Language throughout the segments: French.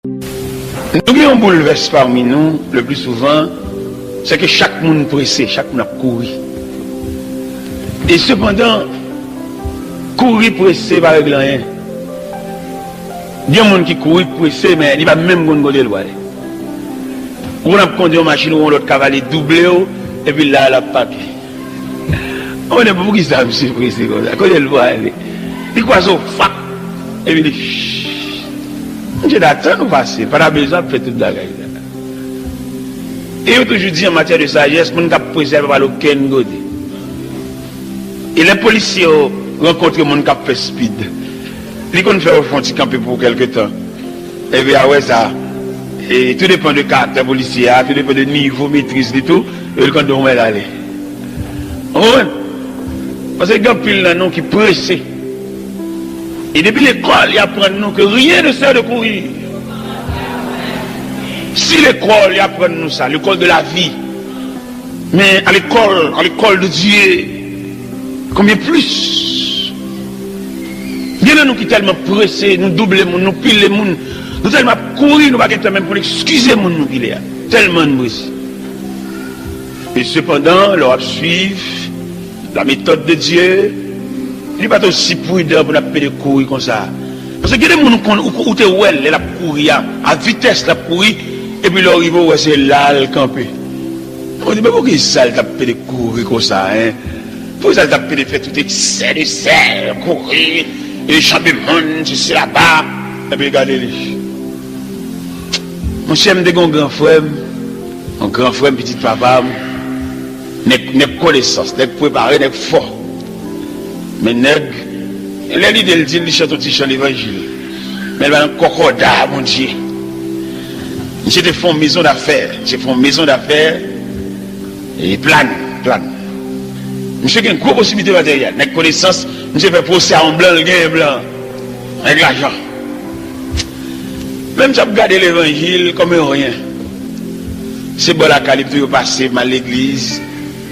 Nous qui on bouleverse parmi nous, le plus souvent, c'est que chaque monde pressé, chaque monde a couru. Et cependant, courir pressé par rien. Il y a des gens qui courent pressé, mais il va même pas le voir. On a conduit une machine où on a cavalier doublé, et puis là, la papier. On est beaucoup qui savent, monsieur pressé comme ça. Quand il voit, il croit ça, fac, et puis il dit, je d'attendre nous passer, pas besoin de faire toute la gueule. Et je toujours dit en matière de sagesse, on ne peut pas préserver par aucun côté. Et les policiers rencontrent les gens qui fait speed. Ils vont faire au fond de camper pour quelque temps. Et bien, ouais, ça. Et tout dépend de caractère policier, tout dépend de niveau, maîtrise et tout. Et ils vont aller. Parce que il y a pile de gens qui pressent. Et depuis l'école, ils apprennent nous que rien ne sert de courir. Si l'école, ils apprennent nous ça, l'école de la vie. Mais à l'école de Dieu, combien plus? Il y a nous qui tellement pressés, nous doublons, nous pilons, nous tellement courir, nous ne pouvons pas même pour excuser nous qui est tellement pressés. Et cependant, leur suivre la méthode de Dieu. Il n'est pas aussi prudent pour la courir comme ça. Parce que il y a des gens qui ont la courir à vitesse, la courir, et puis leur arrive, c'est là le camper. On dit, mais pourquoi ça t'a fait courir comme ça, hein? Pourquoi ça t'a fait faire tout excès de sel, courir, et chanter le monde, c'est là-bas, et puis regardez-les. Mon cher, je suis un grand frère, petit papa, n'est connaissance, n'est préparé, n'est fort. Mais nègre, l'idée dit, il chante aussi chant l'évangile. Mais il va un concordat, mon Dieu. J'ai fait une maison d'affaires. Et plane. Monsieur qui a une grosse possibilité matérielle. Avec connaissance, monsieur fait procès en blanc, le gain blanc. Avec l'argent. Même si vous regardez l'évangile comme rien. C'est bon la qualité de passer mal l'église.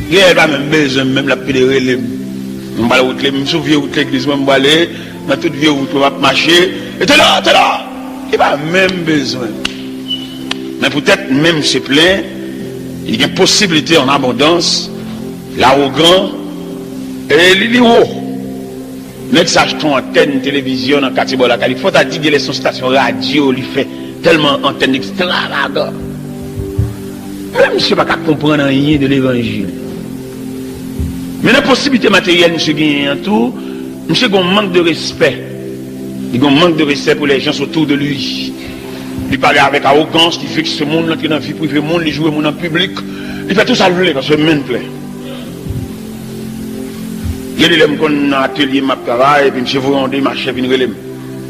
Il n'y a pas même besoin, même la pédérée. Je me souviens de l'église, je vais aller, dans toute vie où je vais marcher. Et t'es là. Il n'y a pas même besoin. Mais peut-être même c'est plein, il y a une possibilité en abondance, l'arrogant et l'héros. Nous achetons antenne télévision dans le quartier de la Californie. Il faut dire que les stations radio lui fait tellement antenne extravagante. Même je ne sais pas comprendre rien de l'évangile. Mais la possibilité matérielle, monsieur gagne en tout, monsieur a un manque de respect. Il a un manque de respect pour les gens autour de lui. Il parle avec arrogance, qui fait que ce monde qui est dans la vie privée, le monde, il joue en public. Il fait tout ça le parce que le monde plaît. Il y a des gens qui ont un atelier, ma travail, et puis monsieur vous rendez ma chef, il relève.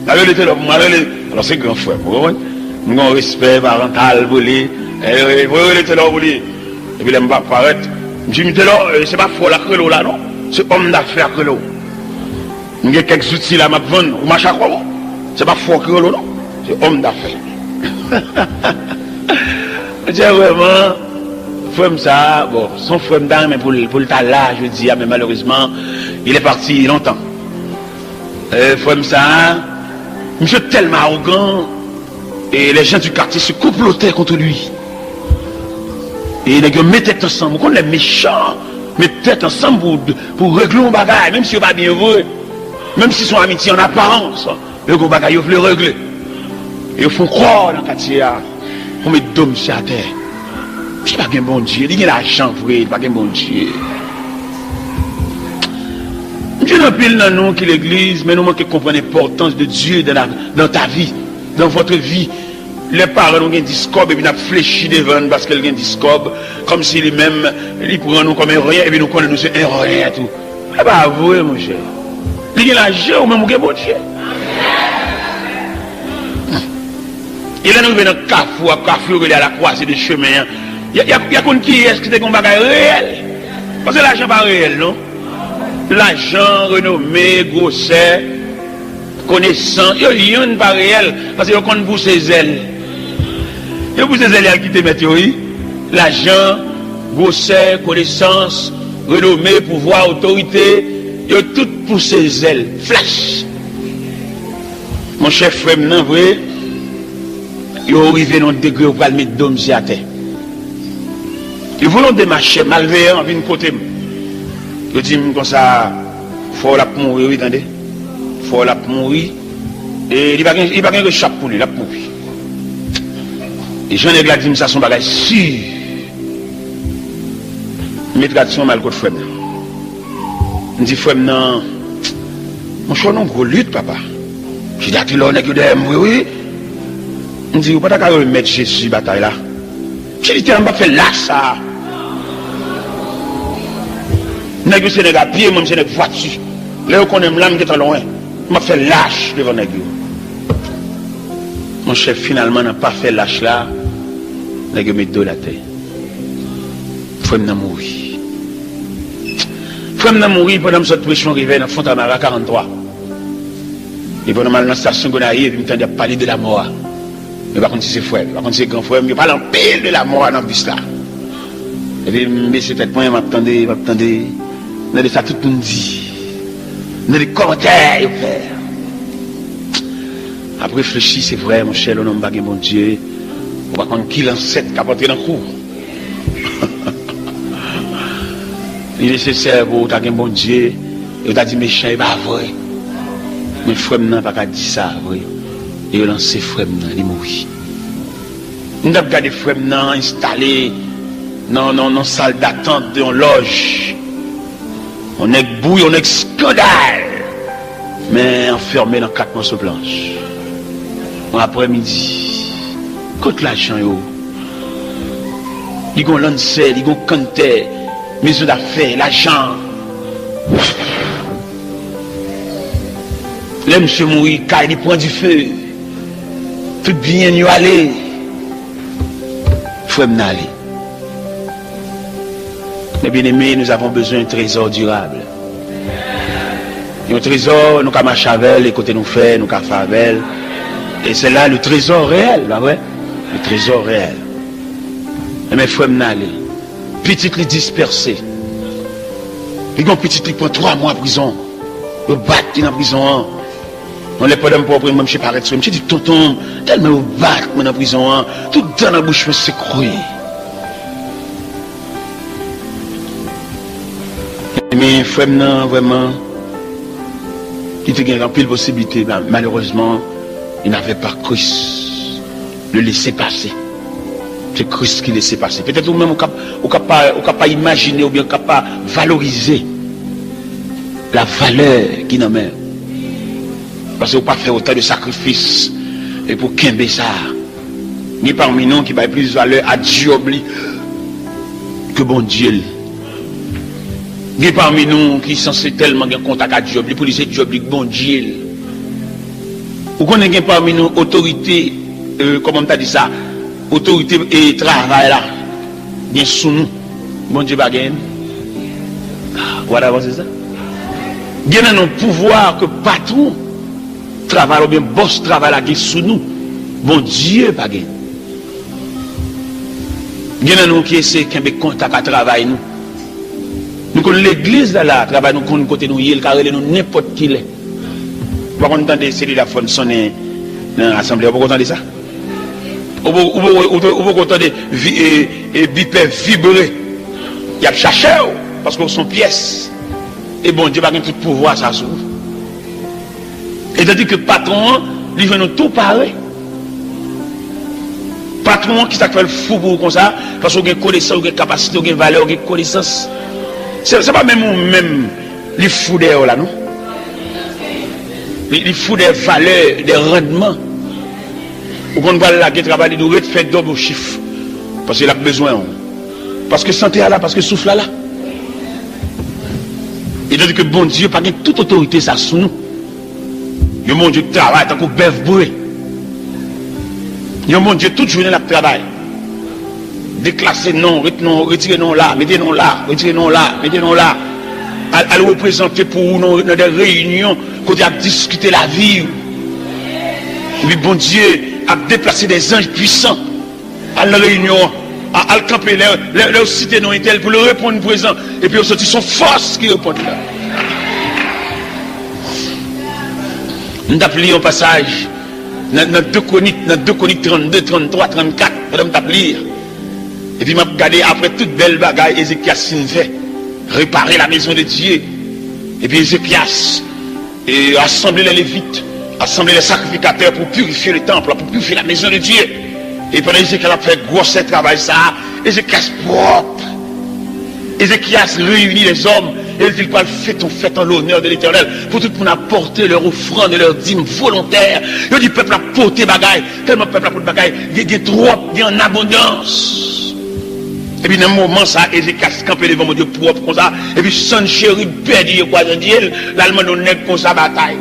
Alors c'est grand frère, vous comprenez? Nous avons un respect parental, vous voulez, et puis il ne va pas paraître. Je me dis là, c'est pas fort la crelo là, non? C'est homme d'affaires crelo. Il y a quelques outils là, ma vendre, ou ma chakra, c'est pas fort crelo, non? C'est homme d'affaires. Je dis vraiment, frère ça, bon, son frère d'âme, mais pour le tas là, je dis, mais malheureusement, il est parti longtemps. Frère ça, monsieur tellement arrogant, et les gens du quartier se complotaient contre lui. Et les gens mettaient ensemble, quand les méchants mettaient ensemble pour régler un bagage, même si on va bien vrai, même si son amitié en apparence, le gros bagage, ils veulent le régler. Et ils font croire dans le quartier, on met d'hommes sur la terre. C'est pas qu'un bon Dieu, il y a l'argent vrai, c'est pas qu'un bon Dieu. Dieu n'a pile dans nous qui l'église, mais nous manquons de comprendre l'importance de Dieu dans ta vie, dans votre vie. Les parents ont un discours et puis nous avons fléchi devant parce qu'ils ont un discours comme si lui-même, il prend nous comme un rien et puis nous connaissons nous c'est un rien tout. C'est pas vrai, mon cher. Il y a l'argent ou même un bon Dieu. Il est arrivé dans le carrefour, il est à la croisée des chemins. Il y a qu'on qui est-ce que c'est un bagage réel. Parce que l'argent n'est pas réel, non? L'argent, renommé, grosset, connaissant, il n'y a pas réel. Parce qu'il y a qu'on pousse ses ailes. Il y a pousse ses ailes qui te mettent, oui. L'argent, grosset, connaissance, renommé, pouvoir, autorité, il y a tout pour ses ailes. Flash. Mon chef frère, non, vrai. ils arrivent dans un degré où ils vont mettre d'hommes à terre. Ils voulaient démarcher, malveillant, venir côté. Ils disent comme ça, il faut la mourir, oui, attendez. Il faut la mourir. Et il n'y a pas de chape pour lui, la mourir. Et j'en ai dit ça, son bagage sûr. Mais tradition mal contre frère. Je dis frère, non. Mon choix non gros lutte, papa. Je dis à qui l'on est que oui, oui. Je dis, vous ne pouvez pas remettre Jésus bataille là. Je dis, on va faire lâche ça. Nègre Sénégal, pied, même c'est une voiture. Là, on aime l'âme qui est loin. On va faire lâche devant nègre. Mon chef, finalement, n'a pas fait lâche là. Nègre met deux la tête. Faut me mourir. Faut me mourir pendant que cette pression arrivait dans Fontamara 43. Et pendant mal dans la station Gonaïve, il me tendait à parler de la mort. Mais par contre, c'est frère, par contre, c'est grand frère, mais parle en pile de la mort dans le bus là. Et puis, mais c'est peut-être moi, m'attendais. Dans de ça, tout le monde dit. Dans les commentaires, il fait. Après, réfléchir, c'est vrai, mon cher, l'homme bagué, mon Dieu. On va prendre qui l'ancêtre qui a porté dans le cours. Il est nécessaire pour tu as un bon Dieu. Et tu as dit méchant, il va vrai. Mais frère, n'a pas dit ça, vrai. Et il a lancé frère, il est mort. Nous avons gardé frère, installé dans salle d'attente de loge. On est bouille, on est scandale. Mais enfermé dans 4 morceaux blanches. Après-midi, contre l'argent, ils ont lancé, ils ont canté, maison d'affaires, l'argent. Là, monsieur mourir, car il prend du feu. Tout bien, nous aller. Il faut m'en aller. Mes bien-aimés, nous avons besoin d'un trésor durable. Un trésor, nous avons marché avec, les côtés nous fait, nous avons fait avec. Et c'est là le trésor réel, là, ouais. Le trésor réel. Mais il faut m'en aller. Petit les dispersé. Les gens petits qui prennent 3 mois en prison. Ils battent dans la prison. On les pas d'un pauvre, même chez Paret. Je me dis, tonton, tellement ils battent dans la prison. Tout dans la bouche, c'est croué. Mais frère, non, vraiment, il y a pile de possibilités. Malheureusement, il n'avait pas Christ le laisser passer. C'est Christ qui laissait passer. Peut-être ou même on ne peut pas imaginer ou bien on ne peut pas valoriser la valeur qui n'a même. Parce qu'on ne peut pas faire autant de sacrifices et pour qu'aimer ça. Ni parmi nous qui va plus de valeur à Dieu que bon Dieu. Ni parmi nous qui sont censés tellement en contact avec Dieu, pour dire Dieu bon Dieu. Ou qu'on est parmi nous autorité, comment on t'a dit ça, autorité et travail là, bien sous nous, bon Dieu bagaille. Voilà, c'est ça. Bien dans nos pouvoirs que patron travail ou bien boss travail là qui sous nous, bon Dieu bagaille. Bien dans nous qui essaient de contact à travail nous. Nous connaissons l'église là, travail nous connaissons côté nous, il carré nous n'importe qui l'est. Vous entendez celui la femme sonner dans l'assemblée, vous entendez ça? Vous entendez bipé vibrer. Il y a cherché parce que sont pièces. Et bon Dieu va gagner tout pouvoir ça s'ouvre. Et tandis que patron, il veut nous tout pareil. Patron qui s'appelle fou pour comme ça, parce qu'on a connaissance, on a capacité, on a valeur, on a connaissance. C'est pas même les fous d'ailleurs là, non? Les fous des valeurs, des rendements. Ou qu'on va là, qui travaille, il doit faire double chiffre. Parce qu'il a besoin. Parce que santé là, parce que souffle là. Et donc que bon Dieu, pas toute autorité ça sous nous. Le mon Dieu travaille tant qu'on bœuf bourré. Le mon Dieu toute journée la travail. Déclasser non, retirer non là, mettez non là, retirer non là, mettez non là. À le représenter pour nous dans des réunions, qu'on a discuté la vie. Et puis bon Dieu a déplacé des anges puissants à la réunion, à le camper, leur cité non intel pour leur répondre présent. Et puis on sortit son force qui répond là. Nous appelons au passage Dans 2 Chroniques 32, 33, 34, madame t'a lire. Et puis m'a regardé après toute belle bagaille Ézéchias fait réparer la maison de Dieu. Et puis Ézéchias et assembler les Lévites, assembler les sacrificateurs pour purifier le temple, pour purifier la maison de Dieu. Et pendant Ézéchias a fait gros travail ça, Ézéchias propre. Ézéchias réunit les hommes et il dit pas fait en l'honneur de l'Éternel pour tout le monde apporter leur offrande et leur dîme volontaire. Il dit peuple a porté bagaille, tellement peuple a porté bagaille, il y a trop, il y a en abondance. Et puis dans un moment ça, Ézéchias campé devant mon Dieu propre comme ça, et puis son chéri perdu quoi dans Dieu, l'allemand on est comme ça bataille.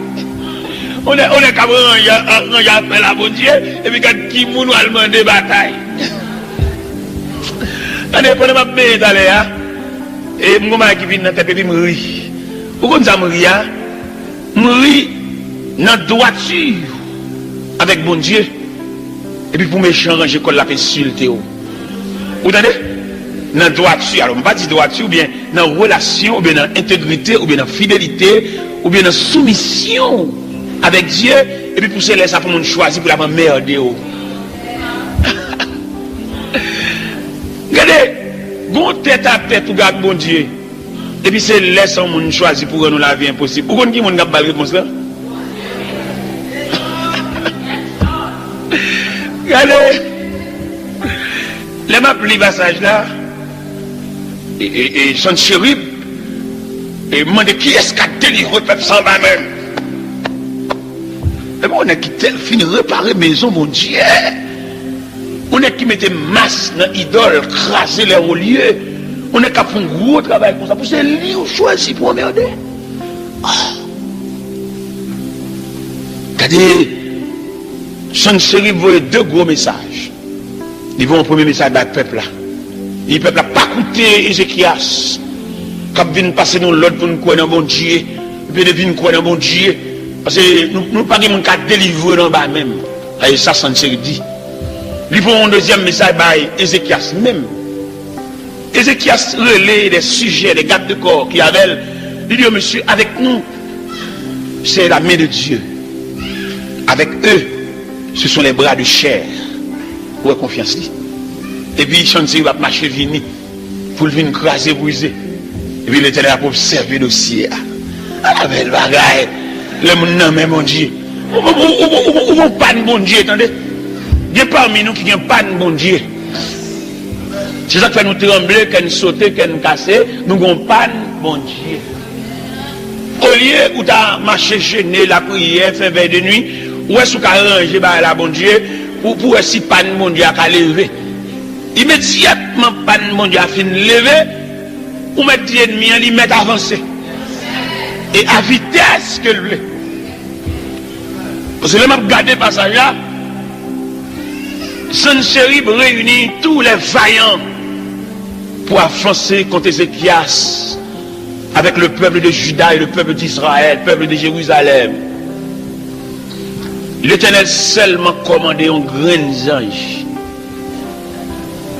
On est comme il y a appel à bon Dieu, et puis quand qui moun allemand de bataille. On est pendant ma paix d'aller hein. Et moi qui vient dans tête et puis me rit. Pourquoi ça me rit hein? Me rit dans droiture avec bon Dieu. Et puis pour m'échanger qu'on l'a insulté. Vous entendez? Dans droiture, alors on va dire droiture ou bien dans relation ou bien dans intégrité ou bien dans fidélité ou bien dans soumission avec Dieu et puis pour se laisser pour mon choisir pour la merder. Regardez, bon tête à tête pour garder bon Dieu. Et puis c'est laisser mon choisir pour nous la vie impossible. Pourquoi qui mon gars pas réponse là? Regardez, les m'a pris passage là. Et son chérib et demande qui est-ce qui a délivré le peuple sans va même. Et bon, on est qui tel fini réparer maison mon Dieu. On est qui mettait masse dans l'idole, craser les relieux. On est qui a fait un gros travail pour ça. Pour c'est lui ou choisi pour emmerder. Regardez, son chérib voit 2 gros messages. Ils vont au premier message dans le peuple là. Le peuple n'a pas écouté Ézéchias. Quand vient passer nous l'autre pour nous croire dans bon Dieu. Et puis de venir croire dans bon Dieu. Parce que nous ne pas de cas délivrer dans bas même. Et ça, c'est ce dit. Ils font un deuxième message par Ézéchias même. Ézéchias relaie des sujets, des gardes de corps qui avaient. Il dit, monsieur, avec nous, c'est la main de Dieu. Avec eux, ce sont les bras de chair. Vous avez confiance. Et puis, il va marcher vini pour venir craser, briser. Et puis, l'Éternel a observé le dossier. La belle bagaille. Le monde n'a même bon Dieu. Ou vont pas de bon Dieu, attendez. Il y a parmi nous qui n'ont pas de bon Dieu. C'est ça qui fait nous trembler, qu'on saute, qu'on casse. Nous n'avons pas de bon Dieu. Au lieu où tu as marché gêné, la prière, fait veille de nuit, où est-ce que tu as rangé la bon Dieu, pour si pas de bon Dieu à lever. Immédiatement, pas de bon Dieu a fini de lever, ou mettre l'ennemi, il met avancé. Et à vitesse que le voulait. Parce que là, je regarde le passage là, Sennacherib réunit tous les vaillants pour avancer contre Ézéchias avec le peuple de Juda et le peuple d'Israël, le peuple de Jérusalem. L'Éternel seulement commandé un grand ange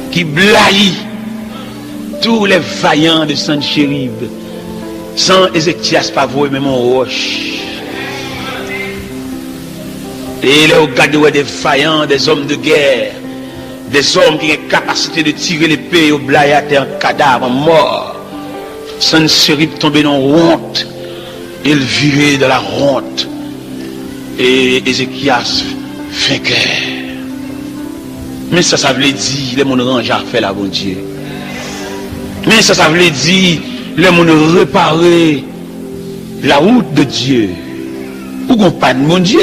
qui blaye tous les vaillants de Sennacherib. Sans Ézéchias pas voir même en roche. Et il regarde des vaillants, des hommes de guerre, des hommes qui ont la capacité de tirer l'épée au blaye à terre, un cadavre mort. Sennacherib tombé dans la honte. Il vivait dans la honte. Et Ézéchias vainqueur. Mais ça veut dire, les gens range à faire la bon Dieu. Mais ça veut dire, les gens réparer la route de Dieu. Ou qu'on pas de mon Dieu,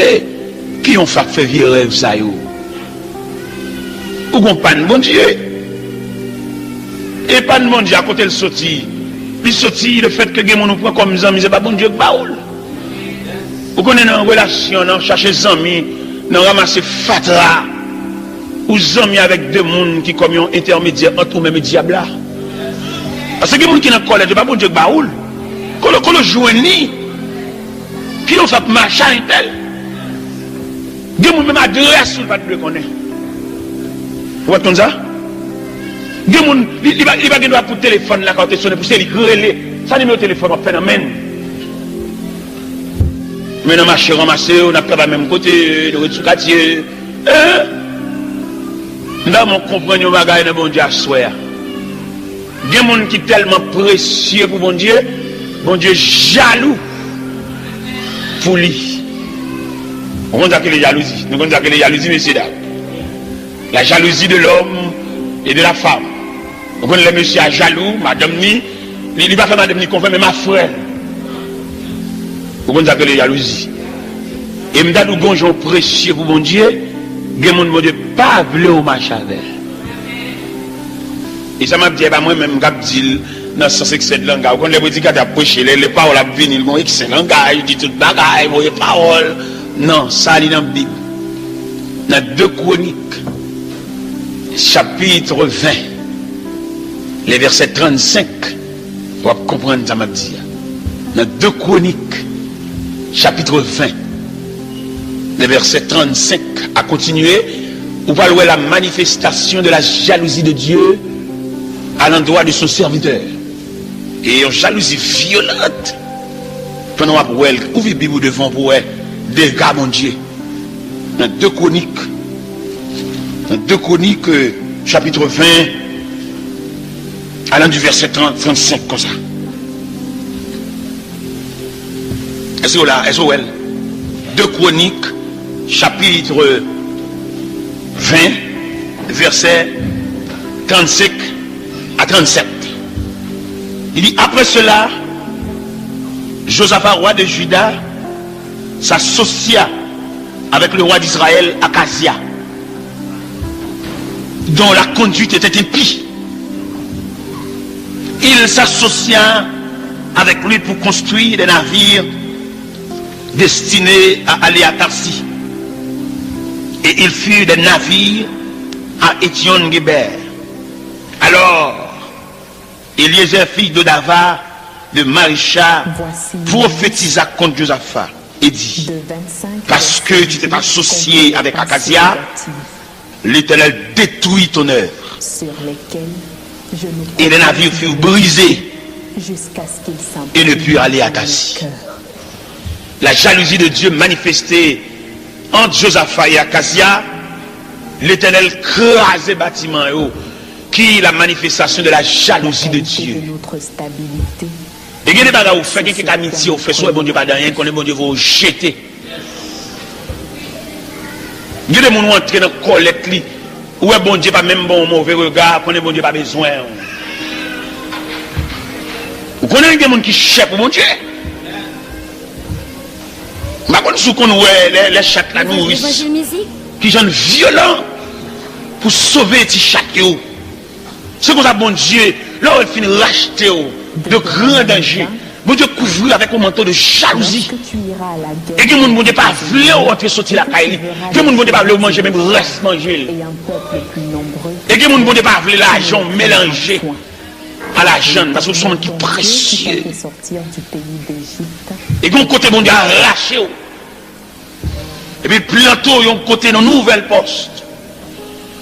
qui ont fait vieux rêve ça yo. Ou qu'on pas de mon Dieu. Et pas de mon Dieu à côté le sorti. Puis sorti le fait que nous prend comme amis, c'est pas bon Dieu que baoul. Ou qu'on est dans une relation, dans chercher des amis, dans ramasser fatra. Ou amis avec deux mondes qui comme un intermédiaire entre eux-mêmes et diable là. Parce que les gens qui sont dans le collège, pas bon Dieu baoul. Quand le joignit, qui ont fait marcher un tel. Les gens même adresse sur le pas de connaître. Vous voyez ça? Les gens, il va avoir pour téléphone là quand tu sonnes pour se relais. Ça numéro de téléphone, on phénomène. Maintenant, marché ramassé, on n'a pas le même côté, nous sommes quartier. Dans mon compagnon, bagaille de bon Dieu à soi. Il y a des gens qui sont tellement précieux pour bon Dieu jaloux pour lui. On va dire que les jalousies. Nous allons dire que les jalousies, messieurs dames. La jalousie de l'homme et de la femme. On va dire que les messieurs sont jaloux, madame ni, il ne va pas faire madame ni confirme, mais ma frère. On va dire que les jalousies. Et nous avons des gens précieux pour bon Dieu. Il y a des gens qui pas voulu au marché avec. Et ça m'a dit, moi-même, je dis, dans ce sens que c'est langage. Quand les prédicateurs ont prêché, les paroles ont venu, ils m'ont dit que c'est langage, ils disent tout le bagage, ils les paroles. Non, ça, il est dans la Bible. Dans 2 Chroniques, chapitre 20, les versets 35, pour comprendre ça m'a dit. Dans 2 Chroniques, chapitre 20, les versets 35, à continuer, vous parlez la manifestation de la jalousie de Dieu à l'endroit de son serviteur. Et une jalousie violente. Pendant que vous ouvrez la Bible devant vous, des gars, mon Dieu. Dans 2 Chroniques, chapitre 20, allant du verset 35, comme ça. Est-ce que là, est-ce que 2 Chroniques, chapitre 20, verset 35 à 37. Il dit, après cela, Josaphat, roi de Juda, s'associa avec le roi d'Israël, Akazia, dont la conduite était impie. Il s'associa avec lui pour construire des navires destinés à aller à Tarsis. Et il fut des navires à Étion-Guéber. Alors, Eliezer, fils de Dava, de Marisha, prophétisa contre Josaphat et dit, parce que tu t'es associé avec Akazia, l'Éternel détruit ton œuvre. Et les navires furent brisés et ne purent aller à Tarsis. La jalousie de Dieu manifestée entre Josaphat et Akazia, l'Éternel crasait bâtiment qui est la manifestation de la jalousie de Dieu. Et il y a des bagages où fait quelques amitiés, où fait soit bon Dieu pas rien, qu'on est bon Dieu vous jeter. Il y a des gens qui entrent dans la collecte, où est bon Dieu pas même bon mauvais regard, qu'on est bon Dieu pas besoin. Vous connaissez des gens qui cherchent pour bon Dieu? Par contre, si on voit les chats la nourrice, qui sont violents pour sauver les chats. C'est comme ça, bon Dieu, là où il finit racheter de grands dangers. Bon Dieu couvrir avec un manteau de jalousie. Et que mon bon Dieu pas voulu rentrer sortir la caille. Que mon bon Dieu pas voulu manger même reste manger. Et que mon bon Dieu pas voulu l'argent mélanger à l'argent parce que sont qui précieux. Et qu'on côté bon Dieu arraché. Et puis bientôt yon côté dans nouvelle poste.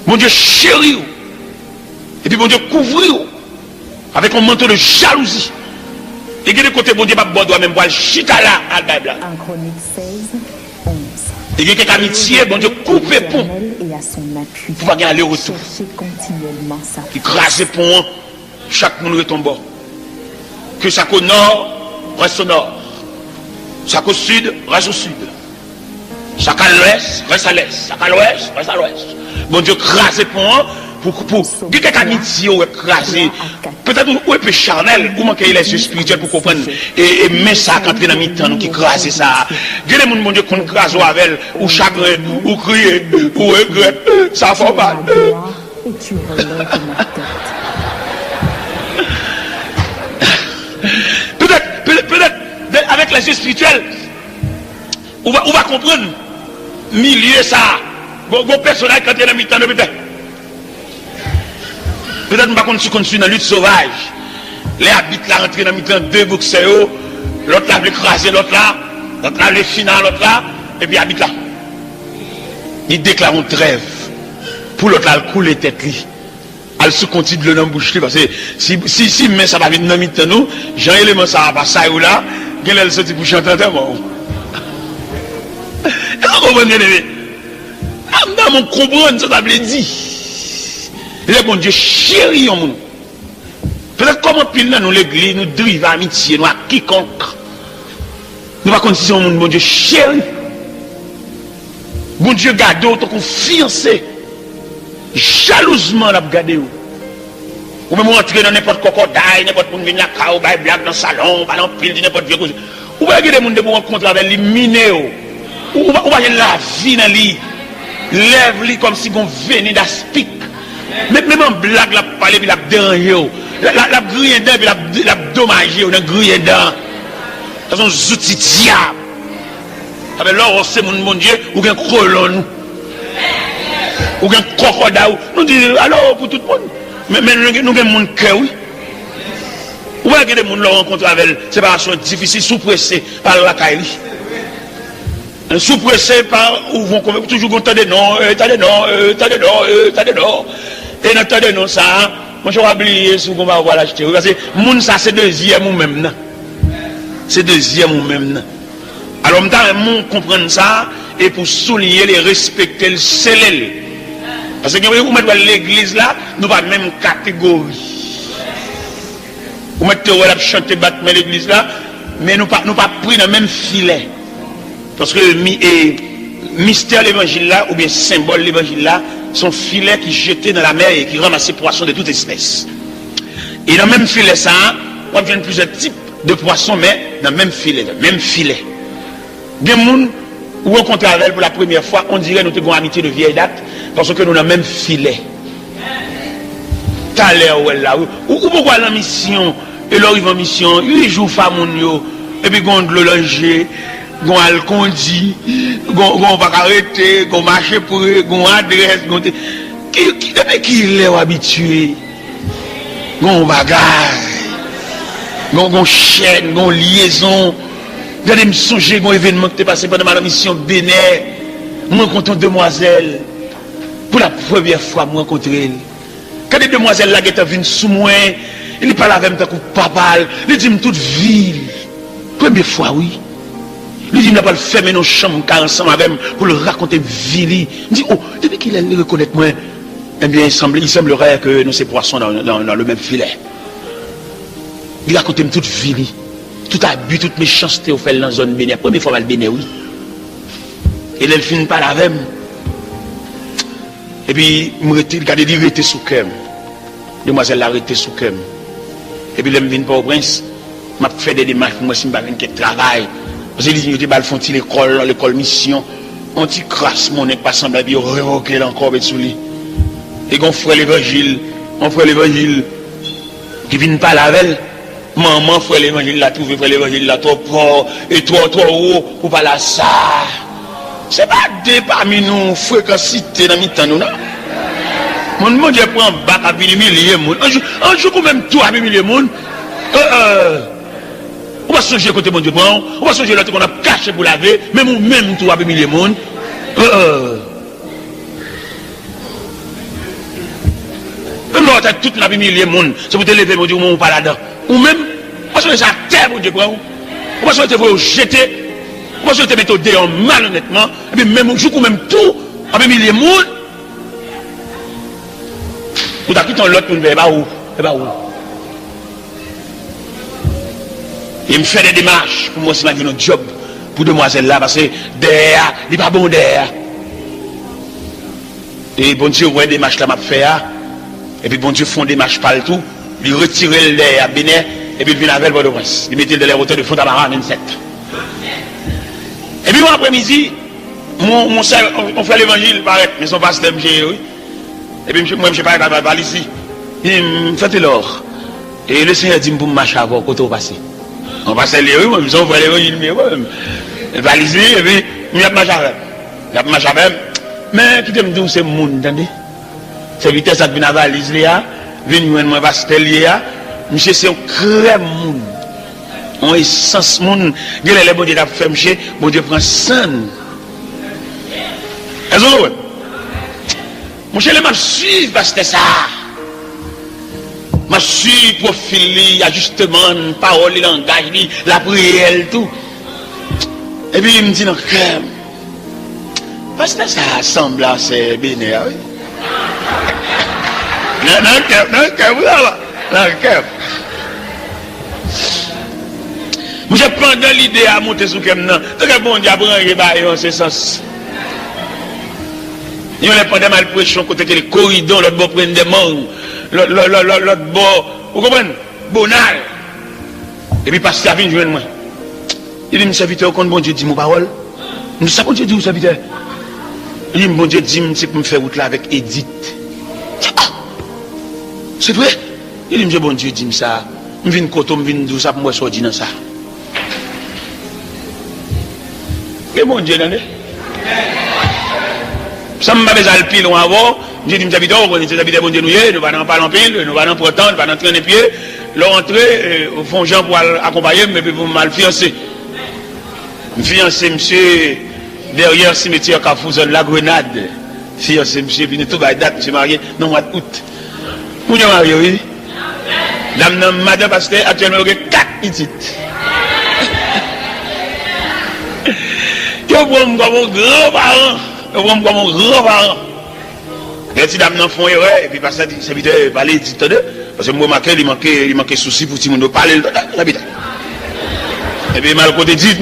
Mon Dieu chéri. Et puis bon Dieu couvrir avec un manteau de jalousie. Et que de côté bon Dieu pas doit même boire chita là à Bible. En Chronique 16, 11. Et que quelque amitié bon Dieu couper pont. Et à son appui. Pour pas aller retour. Continuellement sa Écraser pont, chaque monde retombe. Que ça qu'au nord reste au nord. Ça qu'au sud reste au sud. Ça qu'à l'ouest reste à l'est. Ça qu'à l'ouest reste à l'ouest. Bon Dieu crase pont. Pour quelques amitiés ou écraser, peut-être ou est peu charnel, ou manquer les yeux spirituels pour comprendre, et mais ça quand dans mi-temps, nous qui crase ça. Dieu les gens, mon Dieu, qu'on crase avec, ou chagrin, ou crier, ou regret, ça fait mal. et tu relèves ma tête. Peut-être, avec les yeux spirituels, on va comprendre, milieu ça, bon personnage quand il y a dans mi-temps, peut-être. Peut-être que je suis dans la lutte sauvage. Les habitants là rentrent dans le deux boxeurs, l'autre là veut écraser l'autre là le final l'autre là, et puis habite là. Il déclare une trêve pour l'autre là le couler tête li. Elle se continue de le bouche parce que si mais ça va venir dans le nous, Jean élément ça va pas ça ou là, elle sorti pour chanter bon. comprenez? Dans mon comprendre, ça veut dire. Le bon Dieu chérit au monde. Peut-être comment pile dans nous l'église, nous drive à amitié, nous à quiconque. Nous pas si on mon Dieu chéri. Bon Dieu garde autant qu'on fiancé. Jalousement l'a garder. Ou même rentrer dans n'importe quoi d'ai, n'importe monde venir là ou bail blague dans salon, pas dans pile n'importe vieux chose. Ou pas que des monde pour rencontrer avec les minéo. Ou pas la vie dans lui. Lève lui comme si on venait d'aspic. Même en blague la parler puis la déranger. La grille dedans puis la dommager ou dans grille dedans. Ça sont outils diables. Avec l'or c'est mon Dieu ou un colon ou un crocodile. Nous disons alors pour tout le monde. Mais nous avons mon cœur oui. Ou pas que des monde rencontre avec séparation difficile sous-pressé par la caille. Sous-pressé par ou vont toujours compter des noms, t'as des noms. Et dans tas de noms ça, moi je vais oublier si on va voir l'acheter. Parce que moun ça c'est deuxième ou même. C'est deuxième ou même. Alors on comprendre ça et pour souligner les respecter le célèbre. Parce que vous mettez l'église là, nous pas même catégorie. Vous mettez la chanter battre l'église là, mais nous pas pris dans le même filet. Parce que mystère l'évangile là ou bien symbole l'évangile là sont filets qui jetés dans la mer et qui ramassent poissons de toute espèce. Et dans le même filet ça, on vient plusieurs types de poissons, mais dans le même filet, Des gens où on rencontre avec pour la première fois, on dirait que nous avons une amitié de vieille date, parce que nous avons le même filet. T'as l'air où elle là, ou pourquoi la mission, et leur en mission, 8 jours femme et puis on le langer, on al condi, on va arrêter, on marcher pour on adresse, qui est habitué, on bagarre, on chaîne, on liaison. Regardez me songer un événement qui est passé pendant ma mission Bénin. Moi rencontre une demoiselle. Pour la première fois, moi rencontre elle. Quand les demoiselles là qui étaient venues sous moi, il parle avec moi comme papa, il dit toute ville. Première fois, oui. Il dit, il n'a pas le fait, mais nos chambres ensemble avec moi pour le raconter une vie. Il dit, oh, depuis qu'il a reconnaître moi, eh bien, il semblerait que nous sommes poissons dans le même filet. Il a raconté toute vie. Tout abus, toute méchanceté au fait dans la zone bénie. La première fois, elle bénie, oui. Et elle finit par la même. Et puis, il était sous cœur. Demoiselle l'a arrêté sous cœur. Et puis, elle me vient pas au prince. M'a fait des démarches pour moi, si je ne fais pas travail. Parce que les gens font l'école mission. On dit crasse mon nez, pas semble bien révoquer encore sous lui. Et on fait l'évangile. Qui vient pas la veille. Maman fait l'évangile là, trouve fait l'évangile là, trop fort et trop haut pour pas la ça. C'est pas deux parmi nous fréquencité dans mi-temps nous non. Mon Dieu prend bac à milliers monde. Un jour quand même tout à milliers monde. On va changer côté mon Dieu prend, on va changer l'autre qu'on a caché pour laver, même tout à milliers monde. L'autre toute la milliers monde, c'est pour te lever mon Dieu on pas là-dedans. Ou même, on va se à terre, mon Dieu, on va se jeter, on va se mettre au dehors malhonnêtement, et puis même, je coup même tout, avec milliers de monde, ou t'as quitté l'autre pour me faire, où? Il me fait des démarches pour moi, c'est un job pour demoiselle là, parce que derrière, il n'est pas bon derrière. Et bon Dieu, ouais, des démarches là, m'a fait, et puis bon Dieu, font des démarches partout. Il retire le lait à Bénin et puis il vient avec le prince. Il mettait de l'air hauteur de Fontamara 27. Et puis mon après-midi, on fait l'évangile, paraît, mais son pasteur me gère, oui. Et puis moi, je ne sais pas, il va ici. Il me fait l'or. Et le Seigneur dit pour me marcher avant, quand on passe. On passe les rues, moi, je vais l'évangile, mais moi, il va ici, et puis il va marcher avec. Il va marcher avec. Mais qui te me dit, c'est le monde, attendez. C'est vitesse à venir à valise, là. Venez moi Bastellier, monsieur c'est un crème moun. On essence moun, les bon Dieu a fait monsieur, bon Dieu prend sang. Est-ce que monsieur le m'a suivre parce que ça. M'a suivre profil, ajustement, parole, langage, la prière tout. Et puis il me dit non crème. Parce que ça semble assez binaire, oui. Dans le cœur, vous avez dans le cœur. Moi, je prends dans l'idée à monter sous le cœur. Très bon Dieu, après, il y a un sens. Il y a pas de malpression côté que les corridors, l'autre bord prennent des morts, l'autre bord, vous comprenez? Bonal. Et puis, pasteur vient joindre moi. Il dit, mon serviteur, quand bon Dieu dit mon parole, je dis, ça, bon Dieu dit, mon serviteur. Il dit, bon Dieu dit, c'est pour me faire route là avec Edith. C'est vrai? Il dit, monsieur, bon Dieu dit ça. Je viens de côté, je viens de ça pour moi sortir dans ça. Mais bon Dieu, non? Ça m'a besoin de pile avant. Je dis, monsieur, on est bon Dieu, nous allons parler en pile, nous allons prendre temps, nous allons traîner pied. L'entrée, au fond, Jean pour accompagner, mais pour mal fiancé. Fiancé, monsieur, derrière le cimetière Carrefour, la Grenade. Fiancé, monsieur, puis tout va date, monsieur marié, non, mois d'août. Vous êtes marié, oui? Madame Pasteur, actuellement, il y a 4 petites. Je prends comme mon grand-parent. Je prends comme mon grand-parent. Les petites dames n'en font erreur, et puis, parce que ça veut dire, parler, parce que moi, il manquait souci pour tout le monde parler, et puis, mal côté dit,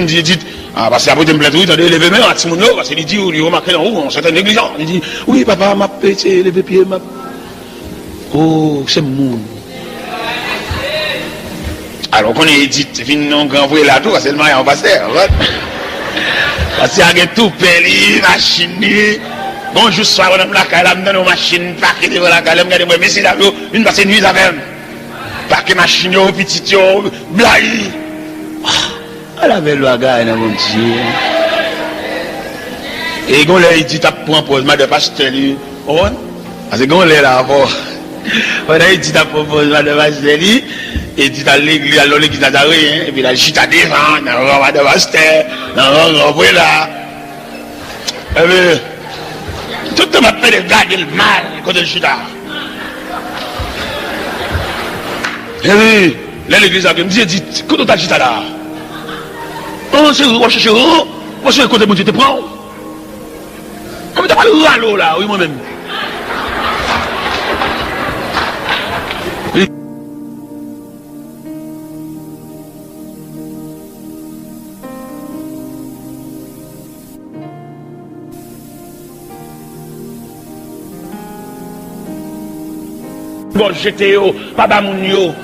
parce que après, je me plains, il a levé main à tout le monde, parce qu'il dit, il remarque en haut, on s'entend négligent. Il dit, oui, papa, m'a pété, levé pied, m'a. Oh, c'est mon. Alors, qu'on est dit, c'est fini, on a envoyé la tour, c'est le mariage en pasteur. Parce qu'il y a tout peli, machine. Bonjour, soir, on a la calame dans nos machines, paquet devant la calame, regardez-moi, mais c'est là, une passe nuit avec. Paquet machine, petit, blague. Elle avait le gars, elle a mon Dieu. Et quand il dit, t'as pris un pause, madame pasteur, oh, parce que quand il est là, avant. Il dit, t'as proposé madame pasteur, et dit à l'église, alors l'église n'a rien, et puis la chute à devant, dans le roi de pasteur, dans le roi là. Et bien, tout le monde fait garder le mal quand il chute à. Et puis, là l'église a dit, quand tu as chute là, on s'est recherché, on s'est côté, mon Dieu te prend. On ne t'a pas le râleau là, oui, moi-même. Bon, j'étais au papa Mounio,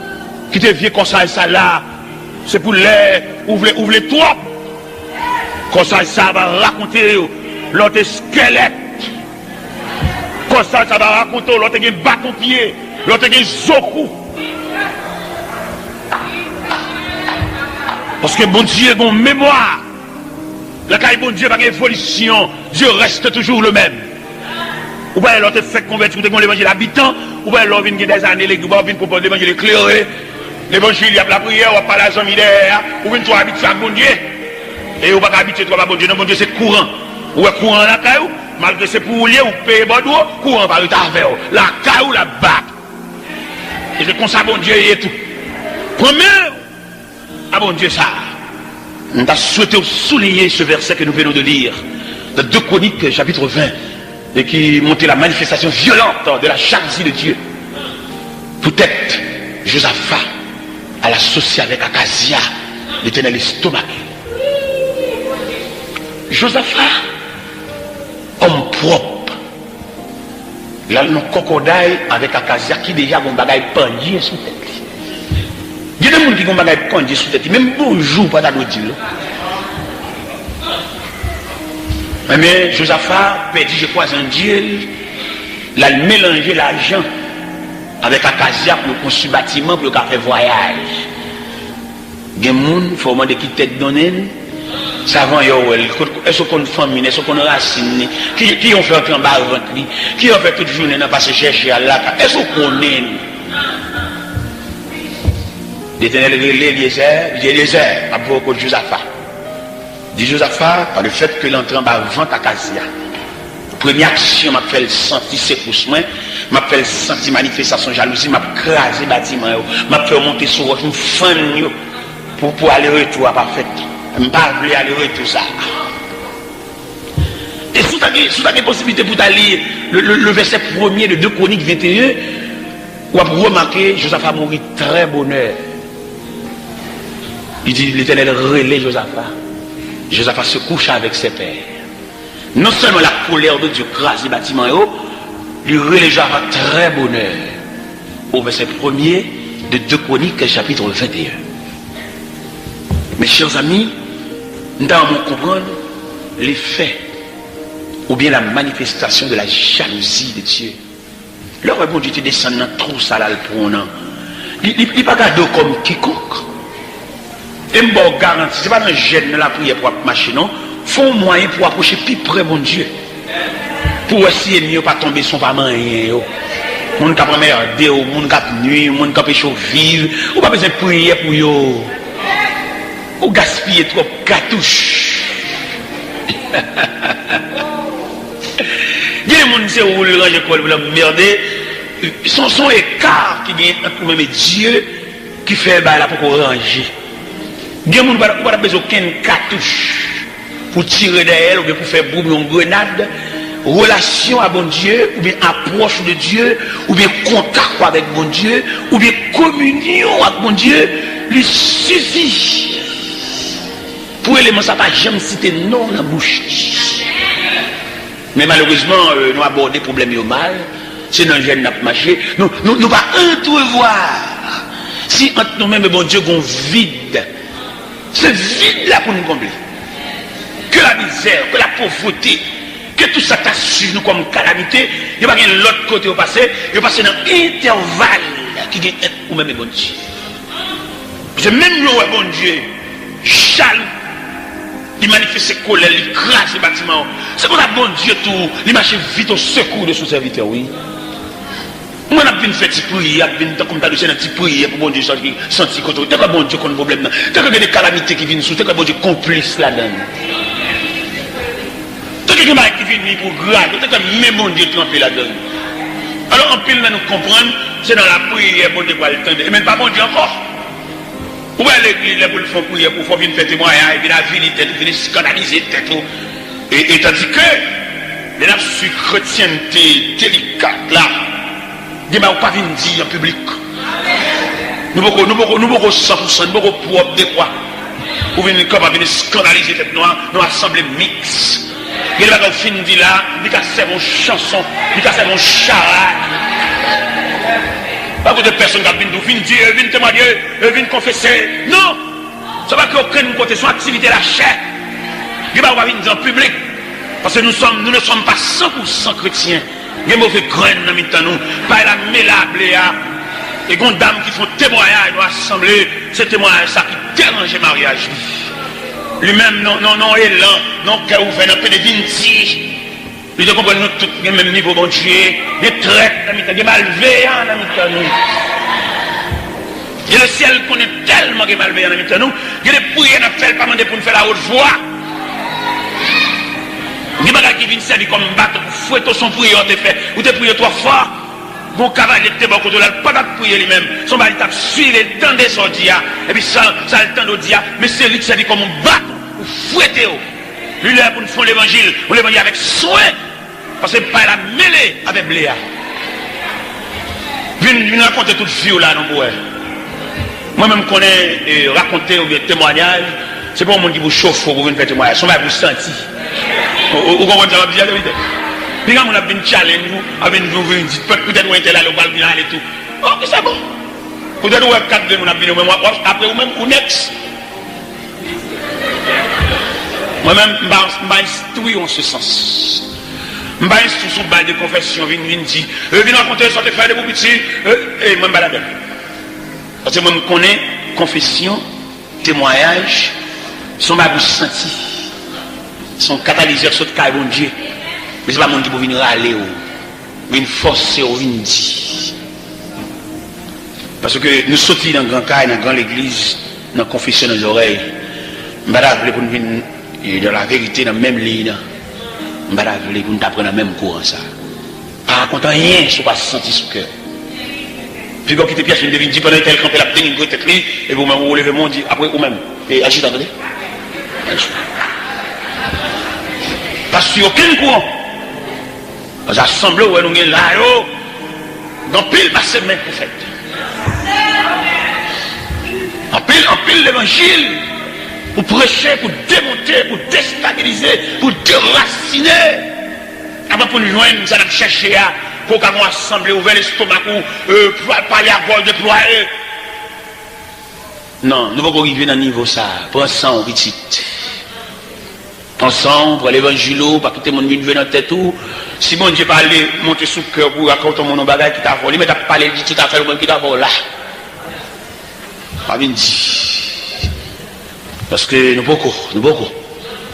qui te vient comme ça et ça là, c'est pour les ouvrir toi. Comme ça va raconter l'autre squelette. Comme ça va raconter l'autre qui bâton pied, l'autre qui zoku. Parce que bon Dieu, bon mémoire. La caille bon Dieu, pas d'évolution, Dieu reste toujours le même. Ou bien l'autre fait convertir l'évangile habitant, ou bien l'autre vient des années, les gars viennent proposer l'évangile éclairé, l'évangile, il y a la prière, on va pas la jambe d'air, ou bien tu habites à bon Dieu, et on va pas habituer toi à bon Dieu, non, bon Dieu c'est courant. Ou est courant la caille, malgré c'est pour lier, ou payer bordeaux, courant par le avec la caille ou la bac. Et c'est comme ça, bon Dieu, et tout. Premier, ah bon Dieu, ça. On a souhaité souligner ce verset que nous venons de lire, de 2 Chroniques, chapitre 20. Et qui montait la manifestation violente de la jalousie de Dieu. Peut-être Josaphat à l'associer avec Akazia, l'Éternel estomac. Josaphat, homme propre, il a un cocodaille avec Akazia qui déjà a un bagage pendier sous tête. Il y a des gens qui ont un bagage pendier sous tête, même bonjour, pas d'abord dire. Mais Josaphat perdit, je crois, un Dieu, il a mélangé l'argent avec Akazia pour construire bâtiment pour faire voyage. Il y a des gens qui font des têtes données, savant, est-ce qu'on famine, est-ce qu'on racine, qui ont fait entrer en bas au ventre, qui ont fait toute journée, n'a pas se chercher à là, est-ce qu'on est? L'Éternel Eliezer, à propos de Josaphat. Dit Josaphat, par le fait que l'entrée en bas vente à Akazia. Première action, m'a fait le sentir secousse, m'a fait le sentir manifestation jalousie, m'a crasé bâtiment, m'a fait monter sur roche, une fan pour aller retour à parfait. Je ne pas aller retour ça. Et sous ta possibilité pour lire le verset 1er de 2 Chroniques 21, vous avez remarqué, Josaphat a mouru très bonheur. Il dit, l'Éternel relaie Josaphat. Josaphat se couche avec ses pères. Non seulement la colère de Dieu crase les bâtiments, il relaie Josaphat très bonheur. Au verset 1er de 2 Chroniques, chapitre 21. Mes chers amis, nous devons comprendre les faits ou bien la manifestation de la jalousie de Dieu. Le bon Dieu te descend dans trop salal pour un an. Il n'est pas gardé comme quiconque. Et je vous garantis, ce n'est pas dans le gène de la prière pour marcher, non. Il faut un moyen pour approcher plus près mon Dieu. Pour essayer de ne pas tomber son pas rien. Moun ka merde, moun ka nuit, moun ka pécho vivre, ou pas besoin de prier pour yo. Ou gaspiller trop cartouche. Il y a des gens qui ont le range pour la merder. Son écart qui vient entre nous-mêmes et Dieu qui fait là pour ranger. Il y a des gens qui n'ont pas besoin d'aucune cartouche pour tirer derrière ou bien pour faire boum une grenade. Relation à bon Dieu, ou bien approche de Dieu, ou bien contact avec bon Dieu, ou bien communion avec bon Dieu, lui suffit. Pour élément, ça ne va jamais citer non dans la bouche. Mais malheureusement, nous abordons des problèmes mal. C'est dans le gène n'a marché. Nous va entrevoir. Si entre nous-mêmes et bon Dieu, on vide. Ce vide-là pour nous combler. Que la misère, que la pauvreté, que tout ça t'a suivi nous comme calamité, il n'y a pas de l'autre côté au passé, il passe dans l'intervalle qui est être ou même bon Dieu. C'est même le bon Dieu, jaloux, il manifeste ses colères, il crache les bâtiments. C'est pour ça bon Dieu tout, il marche vite au secours de son serviteur, oui. Moi, je vais faire des prières, je vais comme tu as des prières pour bon Dieu sentir que tu as bon Dieu comme problème. Tu as des calamités qui viennent sous, tu as bon Dieu complice là-dedans. Qui vient pour grave, même mon Dieu trempé là-dedans. Alors, en pile, nous comprenons, c'est dans la prière, bon Dieu, pour le temps. Et même pas bon Dieu encore. Ou bien l'église, pour le faire prière, pour faire venir faire témoignage, et la vie, il venir scandaliser, et tandis que, les nappes chrétienté délicate là, ils ne vont pas venir dire en public. Nous ne pouvons pas 100%, nous ne pouvons pas propre de quoi. Ou venir scandaliser tête noire, nous assembler mix. Il va finir là, il va faire une chanson, il va faire une charade. Pas de personnes qui viennent dire, viennent témoigner, viennent confesser. Non! Ça va qu'aucun côté son activité la chair. Il va venir en public. Parce que nous ne sommes pas 100% chrétiens. Il y a mauvais graines dans nous. Pas la mélable. Et les dames qui font témoignage, nous assembler, ce témoignage ça qui dérange le mariage. Lui-même, non, élan, non, qui a ouvert un peu de vinti. Il doit comprendre nous tous le même niveau, bon Dieu. Des traites, des malveillants dans nous. Et le ciel connaît tellement de malveillants dans nous. Il y a des prières à faire, pas demander pour nous faire la haute voix. Il y a des gens qui viennent servir comme bateau pour fouetter son prière, ou te prier 3 fois. Bon cavalier de bon côté là, pas de prier lui-même. Son mari t'a suivi les temps des ordias. Et puis ça le temps d'ordia. Mais c'est lui qui s'est dit comme un bateau. Pour fouetter. Lui là pour nous faire l'évangile. On l'évangile avec soin. Parce que pas la mêlée avec Bléa. Viens raconter toute vie là, non pour moi-même connais raconter ou bien témoignage. C'est pas un monde qui vous chauffe pour venir faire témoignage. Son mari vous sentit. Vous comprenez ça va bien la vérité. Puis quand on a bien challenge, avec nous, vous dites, peut-être vous êtes là, le bal bien et tout. Ok, c'est bon. Peut-être vous êtes 4 de nous, après vous-même, ou next. Moi-même, je suis en ce sens. Je suis sous bail de confession, je viens dire, je viens raconter, je vais faire des petits, et moi, je balade. Parce que moi, je connais confession, témoignage, son bagou senti, son catalyseur, son cas, bon Dieu. Mais ce n'est pas mon qui peut venir râler, venir forcer, venir dire. Parce que nous sortons dans le grand cas, dans la grande église, dans la confession dans les oreilles. Je ne vais pas pour nous venir dans la vérité, dans la même ligne. Je ne vais pas pour nous apprendre dans le même courant. Pas raconter rien sur pas senti sous cœur. Puis quand vous quittez Pierre, je devine dire pendant tel campé la tenue, vous êtes et vous-même vous levez mon dit après vous-même. Et agissez, attendez. Parce qu'il n'y a aucun courant. Nous assemblés, nous sommes là, dans pile passé main prophète. En pile l'évangile, pour prêcher, pour démonter, pour déstabiliser, pour déraciner. Avant pour nous joindre, ça nous chercher à, pour qu'on assemblée, ouvert l'estomac, pour parler à vol déployer. Non, nous ne pouvons pas arriver dans le niveau ça. Pensons, petit. Pensons pour l'évangile, pour quitter mon vie dans la tête. Si bon Dieu parle, monter sous le cœur pour raconter mon bagage qui t'a volé, mais t'as parlé de tout à fait le monde qui t'a volé là. Pas bien dit. Parce que nous beaucoup.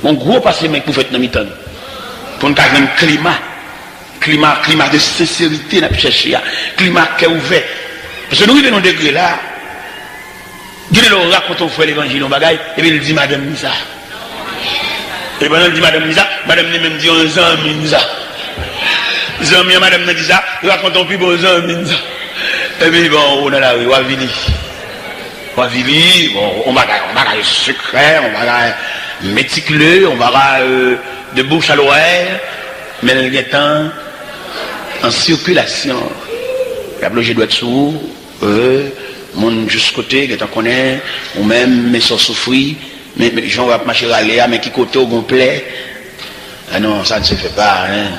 Mon gros passé, mec, pour faire dans mi-temps. Pour nous faire un climat de sincérité, nous chercher, climat qui est ouvert. Parce que nous vivons dans des degrés là. Dieu nous raconte on fait l'évangile, on bagaille, et puis il dit Madame Nisa. Et pendant il dit Madame Nisa, Madame même dit on Zami Nisa. Zami Madame Nisa, racontons plus bon Zami Nisa. Et puis bon, on a la rue, on va bon, on va secret, on va méticuleux, on va de bouche à l'oreille, mais le temps en circulation. La bloge doit être sourd, mon juste côté, que tu connais, ou même mes soeurs souffrir, mais j'en vais marcher à l'air, mais qui côté au complet. Ah non, ça ne se fait pas, hein.